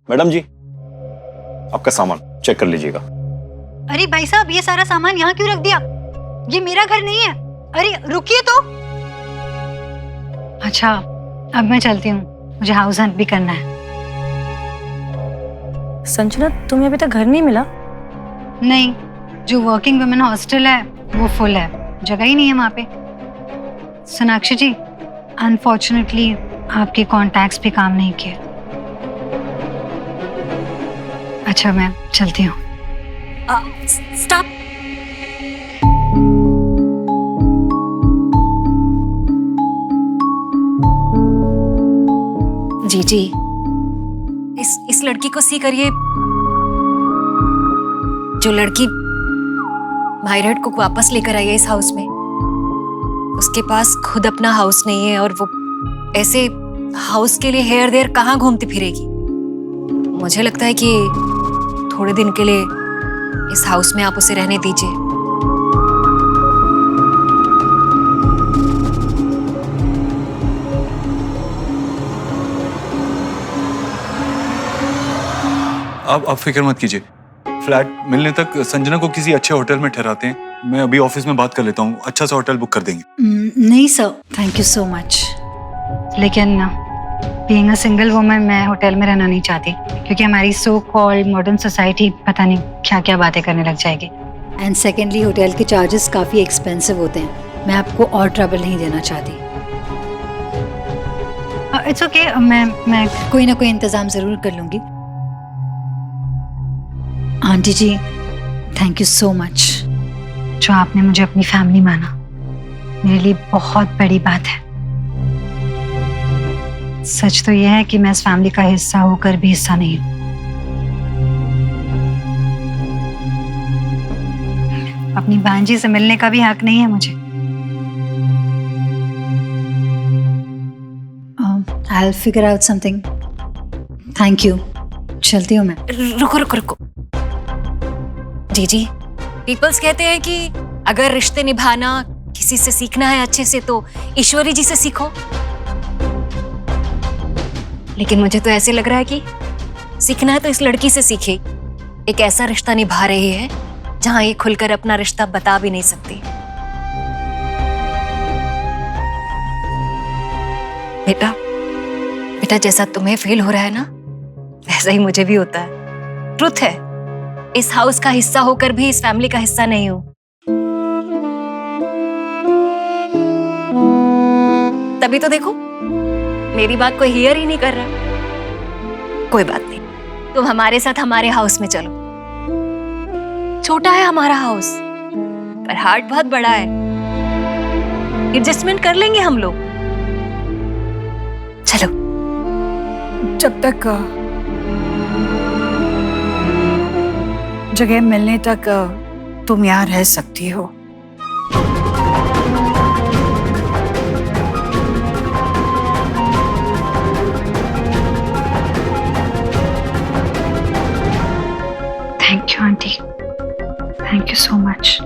Madam जी, आपका सामान check कर लीजिएगा। अरे भाई साहब, ये सारा सामान यहाँ क्यों रख दिया? ये मेरा घर नहीं है। अरे रुकिए तो। अच्छा, अब मैं चलती हूँ, मुझे हाउस हंट भी करना है। संजना, तुम्हें अभी तक घर नहीं मिला? नहीं, जो वर्किंग वुमेन हॉस्टल है वो फुल है, जगह ही नहीं है वहाँ पे। सोनाक्षी जी, अनफॉर्चुनेटली आपके कॉन्टैक्ट्स भी काम नहीं किए। अच्छा, मैं चलती हूँ। स्टॉप। जी, इस लड़की को सी करिए। जो लड़की मायरट को वापस लेकर आई है इस हाउस में, उसके पास खुद अपना हाउस नहीं है और वो ऐसे हाउस के लिए हेयर देयर कहाँ घूमती फिरेगी। मुझे लगता है कि थोड़े दिन के लिए इस हाउस में आप उसे रहने दीजिए। आप फिक्र मत कीजिए। फ्लैट मिलने तक संजना को किसी अच्छे होटल में ठहराते हैं। मैं अभी ऑफिस में बात कर लेता हूँ, अच्छा सा होटल बुक कर देंगे। नहीं sir, thank you so much. लेकिन बीइंग अ सिंगल वुमन मैं होटल में रहना नहीं चाहती, क्योंकि हमारी सो कॉल्ड मॉडर्न सोसाइटी पता नहीं क्या क्या बातें करने लग जाएगी। एंड सेकेंडली, होटल के चार्जेस काफ़ी एक्सपेंसिव होते हैं। मैं आपको और ट्रबल नहीं देना चाहती। इट्स ओके, मैं कोई ना कोई इंतज़ाम ज़रूर कर लूँगी। Aunty ji, thank you so much. जो आपने मुझे अपनी फैमिली माना, मेरे लिए बहुत बड़ी बात है। सच तो यह है कि मैं इस फैमिली का हिस्सा होकर भी हिस्सा नहीं हूं। अपनी भांजी से मिलने का भी हक नहीं है मुझे। I'll figure out something. Thank you. चलती हूँ मैं। रुको। जी, पीपल्स कहते हैं कि अगर रिश्ते निभाना किसी से सीखना है अच्छे से तो ईश्वरी जी से सीखो। लेकिन मुझे तो ऐसे लग रहा है कि सीखना है तो इस लड़की से सीखे। एक ऐसा रिश्ता निभा रही है जहां ये खुलकर अपना रिश्ता बता भी नहीं सकती। बेटा जैसा तुम्हें फील हो रहा है ना, वैसा ही मुझे भी होता है। ट्रुथ है, इस हाउस का हिस्सा होकर भी इस फैमिली का हिस्सा नहीं हूं। तभी तो देखो, मेरी बात कोई हियर ही नहीं कर रहा। कोई बात नहीं, तुम हमारे साथ हमारे हाउस में चलो। छोटा है हमारा हाउस, पर हार्ट बहुत बड़ा है। एडजस्टमेंट कर लेंगे हम लोग। चलो। जब तक जगह मिलने तक तुम यहाँ रह सकती हो। Thank you aunty, thank you so much.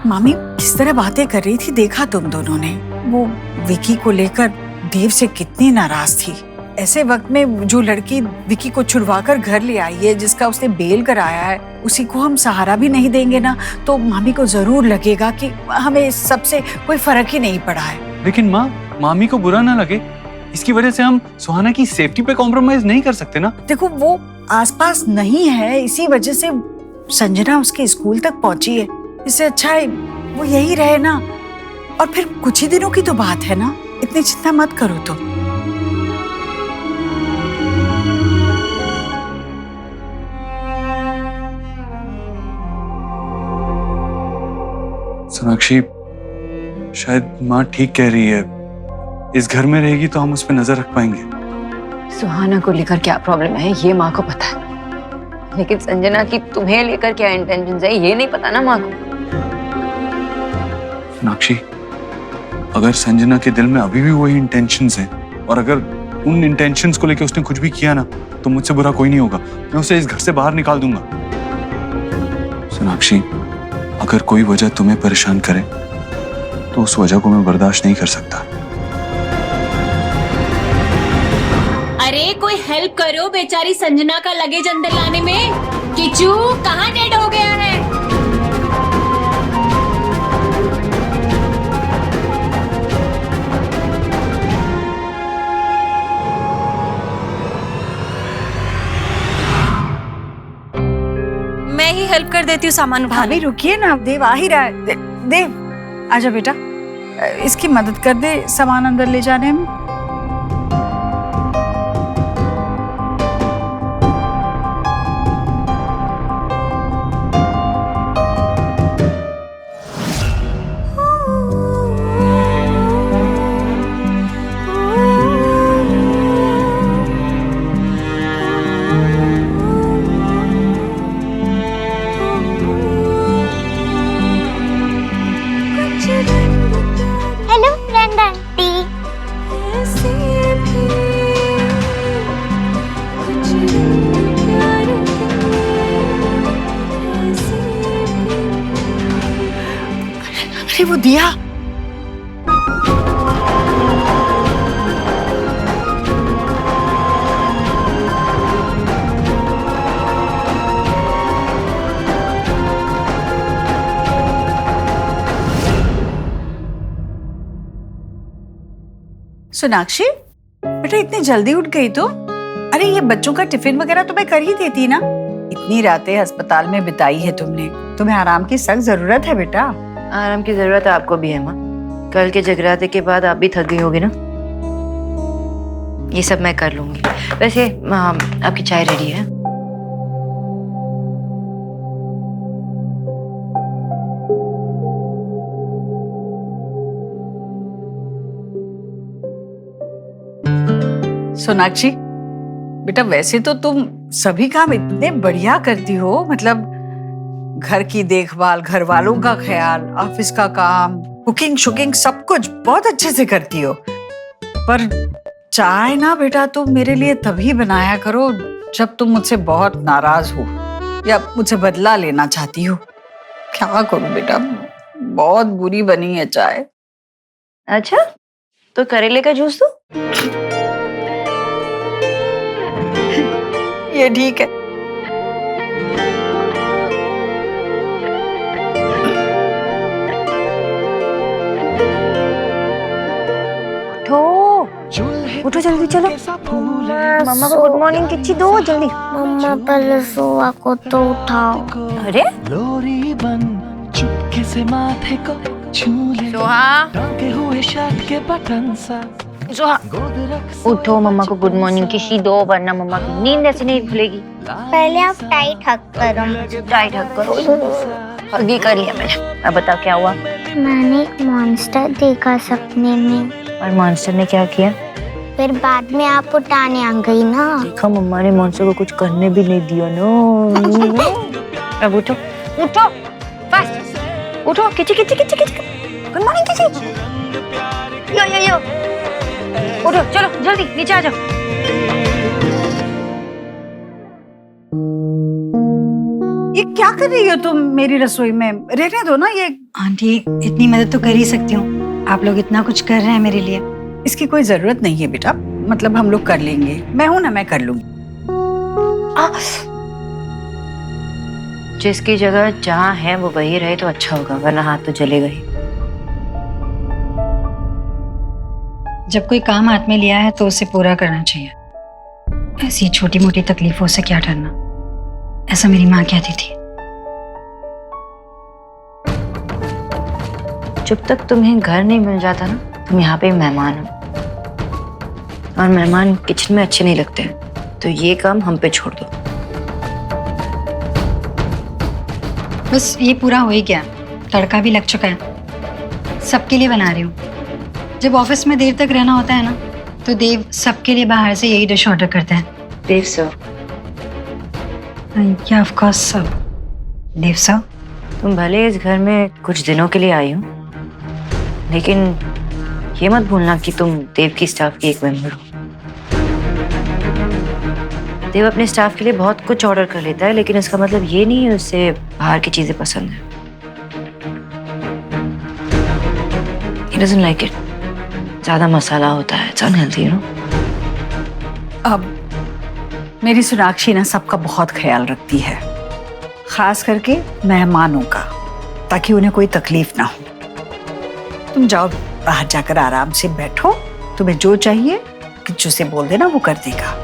मामी किस तरह बातें कर रही थी, देखा तुम दोनों ने? वो विकी को लेकर देव से कितनी नाराज थी। ऐसे वक्त में जो लड़की विकी को छुड़वाकर घर ले आई है, जिसका उसने बेल कराया है, उसी को हम सहारा भी नहीं देंगे ना, तो मामी को जरूर लगेगा कि हमें इस सबसे कोई फर्क ही नहीं पड़ा है। लेकिन माँ, मामी को बुरा ना लगे, इसकी वजह से हम सुहाना की सेफ्टी पे कॉम्प्रोमाइज नहीं कर सकते ना। देखो, वो आसपास नहीं है, इसी वजह से संजना उसके स्कूल तक पहुंची है। इससे अच्छा है वो यही रहे ना। और फिर कुछ ही दिनों की तो बात है ना, इतनी चिंता मत करो तुम। सोनाक्षी, शायद माँ ठीक कह रही है। इस घर में रहेगी तो हम उस पर नजर रख पाएंगे। सुहाना को लेकर क्या प्रॉब्लम है ये माँ को पता है, लेकिन संजना की तुम्हें लेकर क्या इंटेंशन है ये नहीं पता ना माँ को। सोनाक्षी, अगर संजना के दिल में अभी भी वही इंटेंशंस हैं और अगर उन इंटेंशंस को लेकर उसने कुछ भी किया ना तो मुझसे बुरा कोई नहीं होगा। मैं उसे इस घर से बाहर निकाल दूंगा। सोनाक्षी, अगर कोई वजह तुम्हें परेशान करे तो उस वजह को मैं बर्दाश्त नहीं कर सकता। अरे कोई हेल्प करो बेचारी संजना का लगेज अंदर लाने में। किचू कहाँ डेड हो गया है? मैं ही हेल्प कर देती हूँ सामान उठाने। भाभी रुकिए ना, देव आ ही रहा है। देव आजा बेटा, इसकी मदद कर दे सामान अंदर ले जाने में। Hello friend aunty. अरे वो दिया। सोनाक्षी बेटा, इतनी जल्दी उठ गई तो? अरे ये बच्चों का टिफिन वगैरह तो मैं कर ही देती ना। इतनी रातें अस्पताल में बिताई है तुमने, तुम्हें आराम की सख्त जरूरत है बेटा। आराम की जरूरत आपको भी है माँ। कल के जगराते के बाद आप भी थक गई होगी ना। ये सब मैं कर लूंगी। वैसे आपकी चाय रेडी है? सोनाक्षी बेटा, वैसे तो तुम सभी काम इतने बढ़िया करती हो, मतलब घर की देखभाल, घर वालों का ख्याल, ऑफिस का काम, कुकिंग शुकिंग सब कुछ बहुत अच्छे से करती हो। पर चाय ना बेटा तुम मेरे लिए तभी बनाया करो जब तुम मुझसे बहुत नाराज हो या मुझसे बदला लेना चाहती हो। क्या करूं बेटा, बहुत बुरी बनी है चाय। अच्छा, तो करेले का जूस दो। ये ठीक है। उठो जल्दी, चलो। मम्मा को गुड मॉर्निंग किच्ची दो जल्दी। मम्मा पहले सोआ को तो उठाओ। अरे लोरी बन चुपके से माथे को छू ले, टांगे हुए शर्ट के बटन सा गोद रख। उठो, मम्मा को गुड मॉर्निंग किसी दो, वरना मम्मा की नींद ऐसे नहीं खुलेगी। पहले आप टाइट हक करो। टाइट हक करो। हग कर लिया मैंने। अब बताओ क्या हुआ? मैंने एक मॉन्स्टर देखा सपने में। और मॉन्स्टर ने क्या किया? फिर बाद में आप उठाने आ गई ना। देखा, मम्मा ने मॉन्स्टर को कुछ करने भी नहीं दिया ना। अब उठो, उठो, बस उठो। किची किची किची किची, गुड मॉर्निंग किची। यो यो यो, उठो, चलो जल्दी नीचे आ जाओ। ये क्या कर रही हो तुम मेरी रसोई में? रहने दो ना ये। आंटी, इतनी मदद तो कर ही सकती हूँ। आप लोग इतना कुछ कर रहे हैं मेरे लिए। इसकी कोई जरूरत नहीं है बेटा, मतलब हम लोग कर लेंगे। मैं हूं ना, मैं कर लूंगी। जिसकी जगह जहाँ है वो वही रहे तो अच्छा होगा, वरना हाथ तो जलेगा ही। जब कोई काम हाथ में लिया है तो उसे पूरा करना चाहिए। ऐसी छोटी मोटी तकलीफों से क्या डरना, ऐसा मेरी माँ कहती थी। जब तक तुम्हें घर नहीं मिल जाता ना, तुम यहाँ पे मेहमान हो, और मेहमान किचन में अच्छे नहीं लगते, तो ये काम हम पे छोड़ दो। बस ये पूरा हो ही गया, तड़का भी लग चुका है। सबके लिए बना रही हूँ। जब ऑफिस में देर तक रहना होता है ना, तो देव सबके लिए बाहर से यही डिश ऑर्डर करते हैं। देव सर? या of course sir. Dev sir, तुम भले इस घर में कुछ दिनों के लिए आई हो, लेकिन ये मत भूलना कि तुम देव की स्टाफ की एक मेंबर हो। देव अपने स्टाफ के लिए बहुत कुछ ऑर्डर कर लेता है, लेकिन इसका मतलब ये नहीं है उसे बाहर की चीजें पसंद है। He doesn't like it. ज्यादा मसाला होता है, it's unhealthy, you know? अब मेरी सोनाक्षी ना सबका बहुत ख्याल रखती है, खास करके मेहमानों का, ताकि उन्हें कोई तकलीफ ना हो। तुम जाओ बाहर जाकर आराम से बैठो, तुम्हें जो चाहिए किच्चू से बोल देना, वो कर देगा।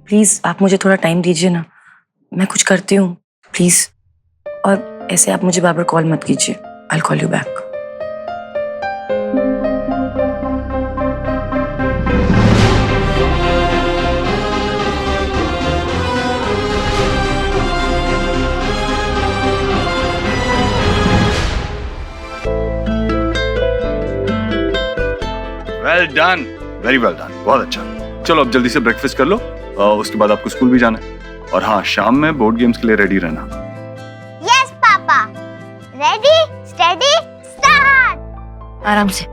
प्लीज आप मुझे थोड़ा टाइम दीजिए ना, मैं कुछ करती हूँ प्लीज। और ऐसे आप मुझे बार बार कॉल मत कीजिए, I call you back. Well done, very well done, बहुत अच्छा। चलो अब जल्दी से ब्रेकफास्ट कर लो, उसके बाद आपको स्कूल भी जाना है। और हाँ, शाम में बोर्ड गेम्स के लिए रेडी रहना। Yes papa, ready steady start. आराम से।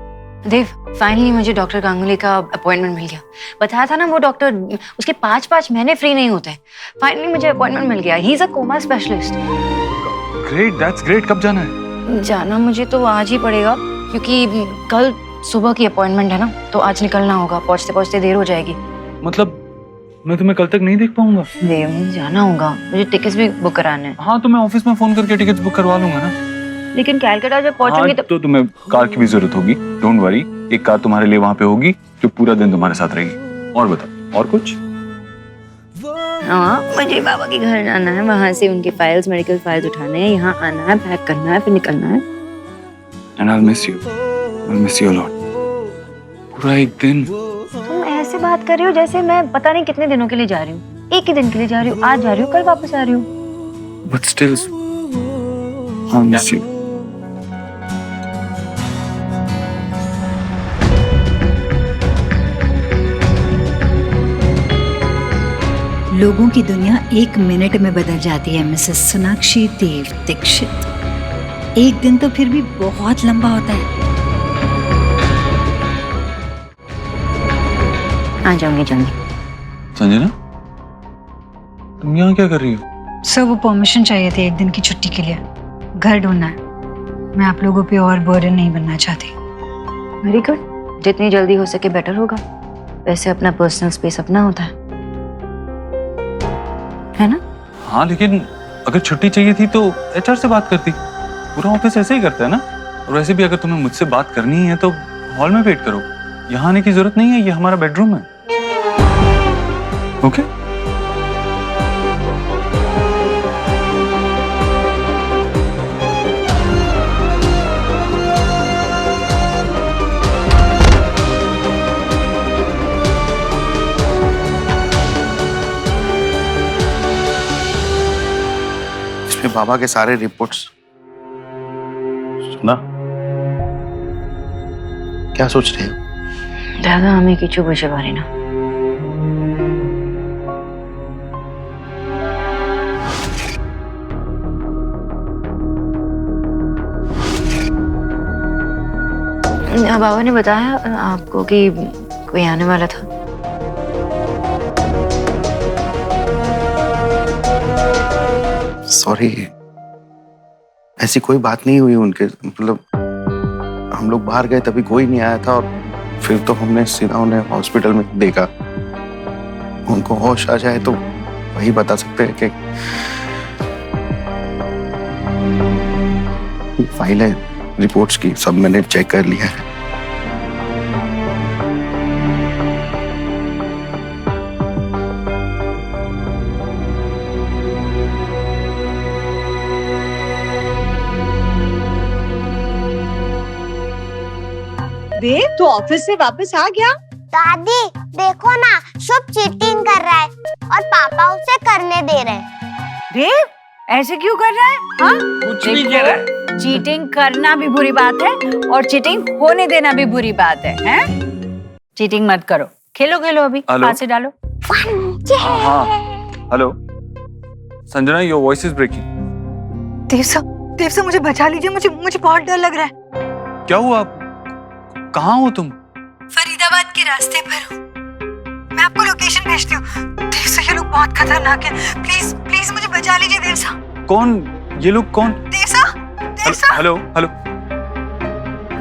देव, फाइनली मुझे डॉक्टर गांगुली का अपॉइंटमेंट मिल गया। बताया था ना वो डॉक्टर, उसके 5 महीने फ्री नहीं होते। फाइनली मुझे अपॉइंटमेंट मिल गया। He is a coma specialist. Great, that's great. कब जाना है? जाना मुझे तो आज ही पड़ेगा, क्योंकि कल सुबह की अपॉइंटमेंट है ना, तो आज निकलना होगा। पहुंचते पहुंचते देर हो जाएगी। मतलब मैं तुम्हें कल तक नहीं देख पाऊंगा? देव, मुझे जाना होगा, मुझे टिकट्स भी बुक कराने हैं। हाँ, तो मैं ऑफिस में फोन करके टिकट्स बुक करवा लूंगा ना। लेकिन कैलकाटा जब पहुंचूंगी तो तुम्हें कार की भी जरूरत होगी। डोंट वरी, एक कार तुम्हारे लिए वहाँ पे होगी जो पूरा दिन तुम्हारे साथ रहेगी। और बता, और कुछ? हाँ, मुझे बाबा के घर जाना है, वहाँ से उनकी फाइल्स, मेडिकल फाइल्स उठाने हैं, यहाँ आना है, पैक करना है, फिर निकलना है। And I'll miss you. I'll miss you a lot. पूरा एक दिन। तुम ऐसे बात कर रही हो जैसे मैं पता नहीं कितने दिनों के लिए जा रही हूँ। एक ही दिन के लिए जा रही हूँ, आज जा रही हूँ, कल वापस आ रही हूँ। But still, I'll miss you. लोगों की दुनिया 1 मिनट में बदल जाती है मिसेस सोनाक्षी देव दीक्षित। एक दिन तो फिर भी बहुत लंबा होता है। आ जाऊंगी जल्दी। संजना, तुम यहाँ क्या कर रही हो? सर, वो परमिशन चाहिए थी एक दिन की छुट्टी के लिए। घर ढूंढना है। मैं आप लोगों पे और बर्डन नहीं बनना चाहती। वेरी गुड, जितनी जल्दी हो सके बेटर होगा। वैसे अपना पर्सनल स्पेस अपना होता है ना? हाँ, लेकिन अगर छुट्टी चाहिए थी तो HR से बात करती। पूरा ऑफिस ऐसे ही करता है ना। और वैसे भी अगर तुम्हें मुझसे बात करनी है तो हॉल में वेट करो। यहाँ आने की जरूरत नहीं है, ये हमारा बेडरूम है। ओके? बाबा के सारे रिपोर्ट्स सुना? क्या सोच रहे हो? दादा, हमें किचू बुझे बारी ना। बाबा ने बताया आपको कि कोई आने वाला था। सॉरी, ऐसी कोई बात नहीं हुई उनके, मतलब हम लोग बाहर गए तभी कोई नहीं आया था, और फिर तो हमने सीधा उन्हें हॉस्पिटल में देखा। उनको होश आ जाए तो वही बता सकते हैं कि फाइल है रिपोर्ट्स की, सब मैंने चेक कर लिया है। देव, तू ऑफिस से वापस आ गया? दादी देखो ना, सब चीटिंग कर रहा है और पापा उसे करने दे रहे हैं। देव, ऐसे क्यों कर रहा है? हाँ, कुछ नहीं कर रहा है। चीटिंग करना भी बुरी बात है और चीटिंग होने देना भी बुरी बात है, हैं? चीटिंग मत करो, खेलो खेलो, अभी हाथ से डालो। हाँ, hello, Sanjana, your voice is breaking. Dev साहब मुझे बचा लीजिए, मुझे बहुत डर लग रहा है। क्या हुआ? कहाँ हो तुम? फरीदाबाद के रास्ते पर हूँ। मैं आपको लोकेशन भेजती हूँ। देव साहब ये लोग बहुत खतरनाक है, प्लीज मुझे बचा लीजिए देव साहब। कौन ये लोग? कौन? देव साहब। हेलो।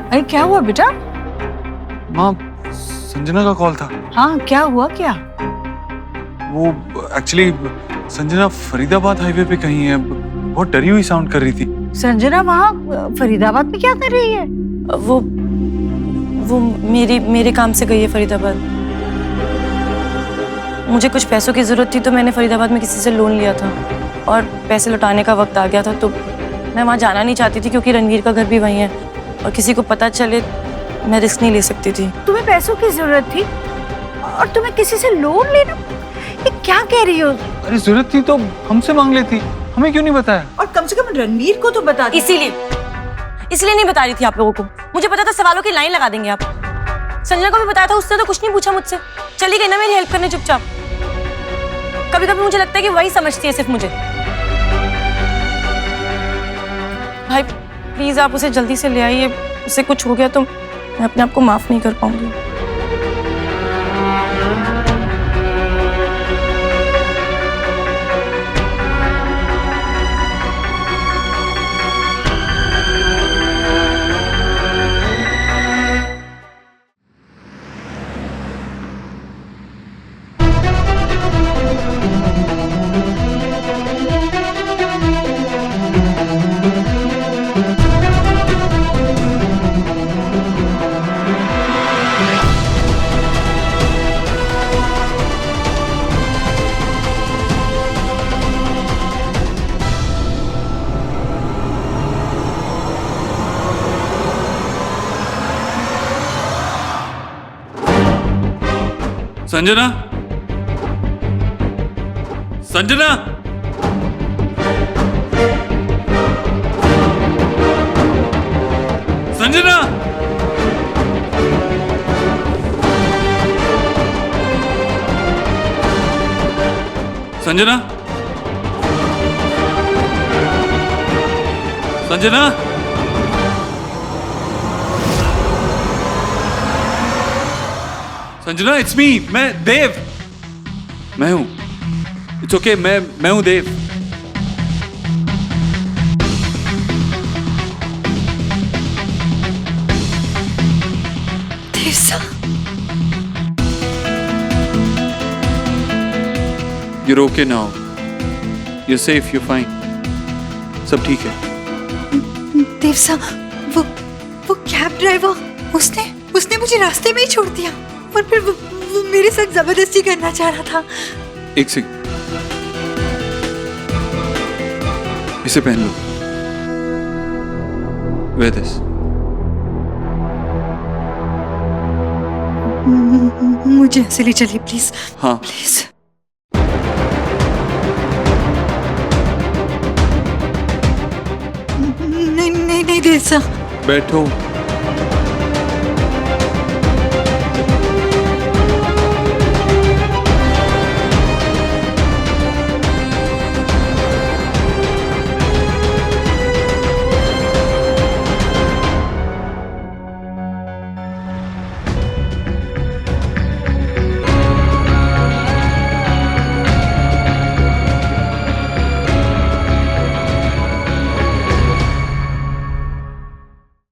अरे क्या हुआ बेटा? माँ, संजना का कॉल था। हाँ, क्या हुआ? क्या? वो एक्चुअली संजना फरीदाबाद हाईवे पे कहीं है, बहुत डरी हुई साउंड कर रही थी। संजना वहाँ फरीदाबाद में क्या कर रही है? वो मेरे काम से गई है फरीदाबाद। मुझे कुछ पैसों की जरूरत थी तो मैंने फरीदाबाद में किसी से लोन लिया था और पैसे लौटाने का वक्त आ गया था, तो मैं वहाँ जाना नहीं चाहती थी क्योंकि रणवीर का घर भी वहीं है और किसी को पता चले मैं रिस्क नहीं ले सकती थी। तुम्हें पैसों की जरूरत थी और तुम्हें किसी से लोन लेना? ये क्या कह रही हो? अरे जरूरत थी तो हमसे मांग लेती, हमें क्यों नहीं बताया? और कम से कम रणवीर को तो बता दो। इसलिए नहीं बता रही थी आप लोगों को। मुझे पता था सवालों की लाइन लगा देंगे आप। संजना को भी बताया था, उसने तो कुछ नहीं पूछा मुझसे, चली गई ना मेरी हेल्प करने चुपचाप। कभी कभी मुझे लगता है कि वही समझती है सिर्फ मुझे। भाई प्लीज आप उसे जल्दी से ले आइए, उसे कुछ हो गया तो मैं अपने आप को माफ नहीं कर पाऊंगी। संजना, संजना, संजना, संजना, संजना। संजना, इट्स मी, मैं देव। मैं हूं। इट्स ओके, मैं हूं देव। देव साहब, You're okay now. You're safe, you're fine. सब ठीक है। देव साहब, वो कैब ड्राइवर, उसने मुझे रास्ते में ही छोड़ दिया और फिर वो मेरे साथ जबरदस्ती करना चाह रहा था। एक सेकंड, इसे पहन लो। Wear this. मुझे ऐसे ले चलिए प्लीज। हाँ। प्लीज। नहीं देव साहब। बैठो।